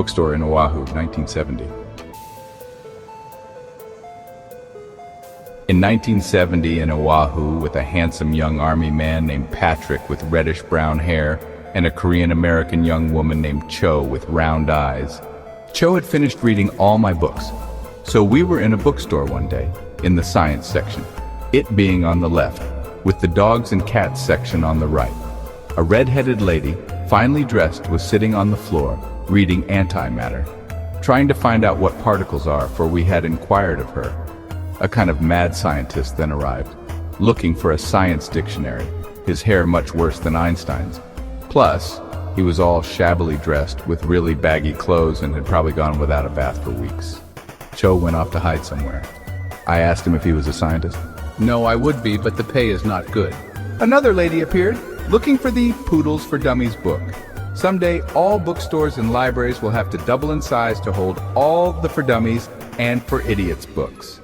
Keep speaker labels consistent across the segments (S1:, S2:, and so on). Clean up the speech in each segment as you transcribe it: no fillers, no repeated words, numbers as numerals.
S1: Bookstore in Oahu, 1970. In 1970 in Oahu, with a handsome young army man named Patrick with reddish-brown hair and a Korean-American young woman named Cho with round eyes. Cho had finished reading all my books, so we were in a bookstore one day, in the science section, it being on the left, with the dogs and cats section on the right. A red-headed lady, finely dressed, was sitting on the floor, reading antimatter, trying to find out what particles are, for we had inquired of her. A kind of mad scientist then arrived, looking for a science dictionary, his hair much worse than Einstein's. Plus, he was all shabbily dressed with really baggy clothes and had probably gone without a bath for weeks. Cho went off to hide somewhere. I asked him if he was a scientist.
S2: No, I would be, but the pay is not good.
S1: Another lady appeared, looking for the Poodles for Dummies book. Someday, all bookstores and libraries will have to double in size to hold all the For Dummies and For Idiots books.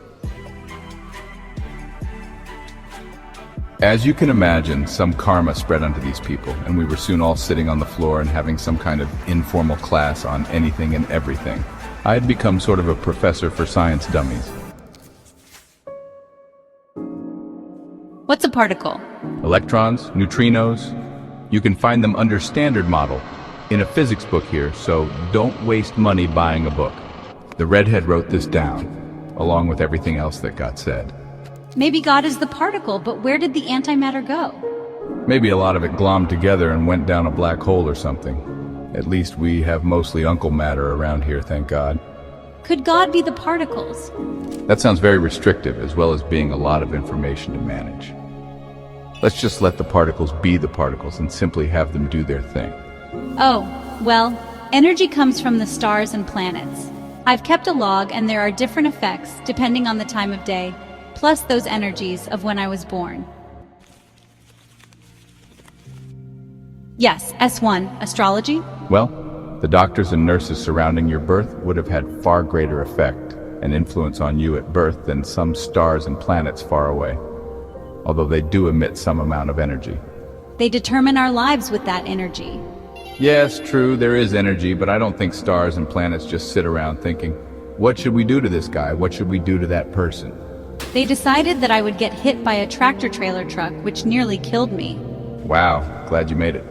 S1: As you can imagine, some karma spread onto these people, and we were soon all sitting on the floor and having some kind of informal class on anything and everything. I had become sort of a professor for science dummies.
S3: What's a particle?
S1: Electrons, neutrinos, you can find them under standard model in a physics book here, so don't waste money buying a book. The redhead wrote this down, along with everything else that got said.
S3: Maybe God is the particle, but where did the antimatter go?
S1: Maybe a lot of it glommed together and went down a black hole or something. At least we have mostly Uncle Matter around here, thank God.
S3: Could God be the particles?
S1: That sounds very restrictive, as well as being a lot of information to manage. Let's just let the particles be the particles and simply have them do their thing.
S3: Oh, well, energy comes from the stars and planets. I've kept a log, and there are different effects depending on the time of day, plus those energies of when I was born. Yes, S1, astrology?
S1: Well, the doctors and nurses surrounding your birth would have had far greater effect and influence on you at birth than some stars and planets far away, although they do emit some amount of energy.
S3: They determine our lives with that energy.
S1: Yes, true, there is energy, but I don't think stars and planets just sit around thinking, what should we do to this guy? What should we do to that person?
S3: They decided that I would get hit by a tractor-trailer truck, which nearly killed me.
S1: Wow, glad you made it.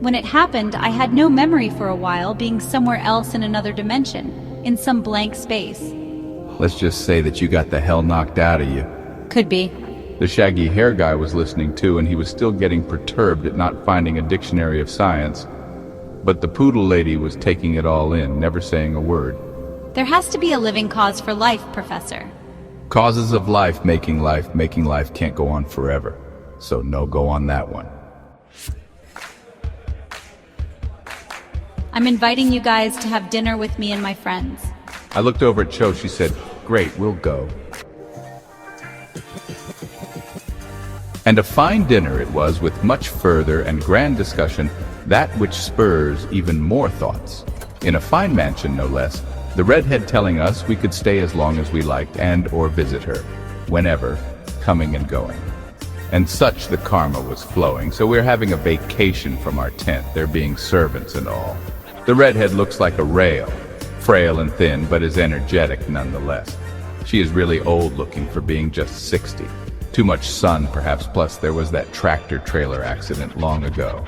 S3: When it happened, I had no memory for a while, being somewhere else in another dimension, in some blank space.
S1: Let's just say that you got the hell knocked out of you.
S3: Could be.
S1: The shaggy hair guy was listening too, and he was still getting perturbed at not finding a dictionary of science. But the poodle lady was taking it all in, never saying a word.
S3: There has to be a living cause for life, Professor.
S1: Causes of life, making life can't go on forever. So no go on that one.
S3: I'm inviting you guys to have dinner with me and my friends.
S1: I looked over at Cho. She said, great, we'll go. And a fine dinner it was, with much further and grand discussion, that which spurs even more thoughts. In a fine mansion, no less, the redhead telling us we could stay as long as we liked and or visit her, whenever, coming and going. And such the karma was flowing, so we're having a vacation from our tent, there being servants and all. The redhead looks like a rail, frail and thin, but is energetic nonetheless. She is really old looking for being just 60. Too much sun, perhaps, plus there was that tractor-trailer accident long ago.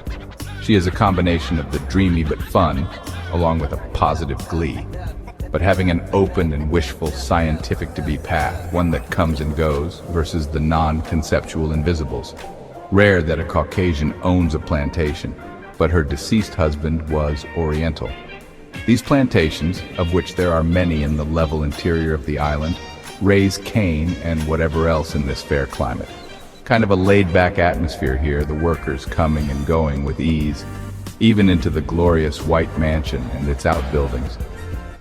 S1: She is a combination of the dreamy but fun, along with a positive glee. But having an open and wishful scientific-to-be path, one that comes and goes, versus the non-conceptual invisibles. Rare that a Caucasian owns a plantation, but her deceased husband was Oriental. These plantations, of which there are many in the level interior of the island, raise cane and whatever else in this fair climate. Kind of a laid-back atmosphere here, the workers coming and going with ease, even into the glorious white mansion and its outbuildings.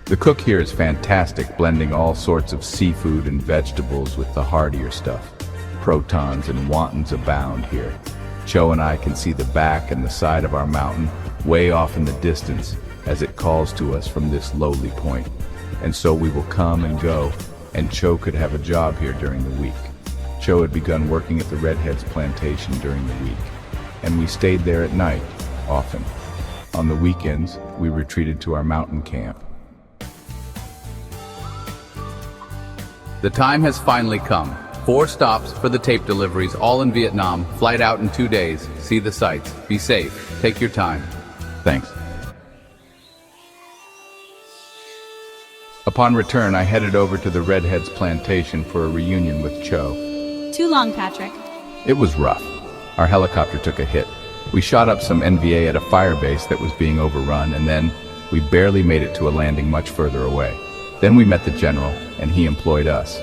S1: The cook here is fantastic, blending all sorts of seafood and vegetables with the heartier stuff. Protons and wontons abound here. Cho and I can see the back and the side of our mountain way off in the distance as it calls to us from this lowly point. And so we will come and go, and Cho could have a job here during the week. Cho had begun working at the Redhead's plantation during the week, and we stayed there at night, often. On the weekends, we retreated to our mountain camp.
S2: The time has finally come. 4 stops for the tape deliveries, all in Vietnam. Flight out in 2 days. See the sights. Be safe. Take your time.
S1: Thanks. Upon return, I headed over to the Redheads plantation for a reunion with Cho.
S3: Too long, Patrick.
S1: It was rough. Our helicopter took a hit. We shot up some NVA at a fire base that was being overrun, and then we barely made it to a landing much further away. Then we met the general, and he employed us.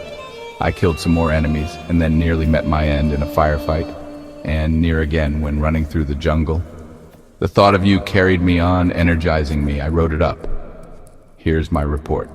S1: I killed some more enemies, and then nearly met my end in a firefight, and near again when running through the jungle. The thought of you carried me on, energizing me. I wrote it up. Here's my report.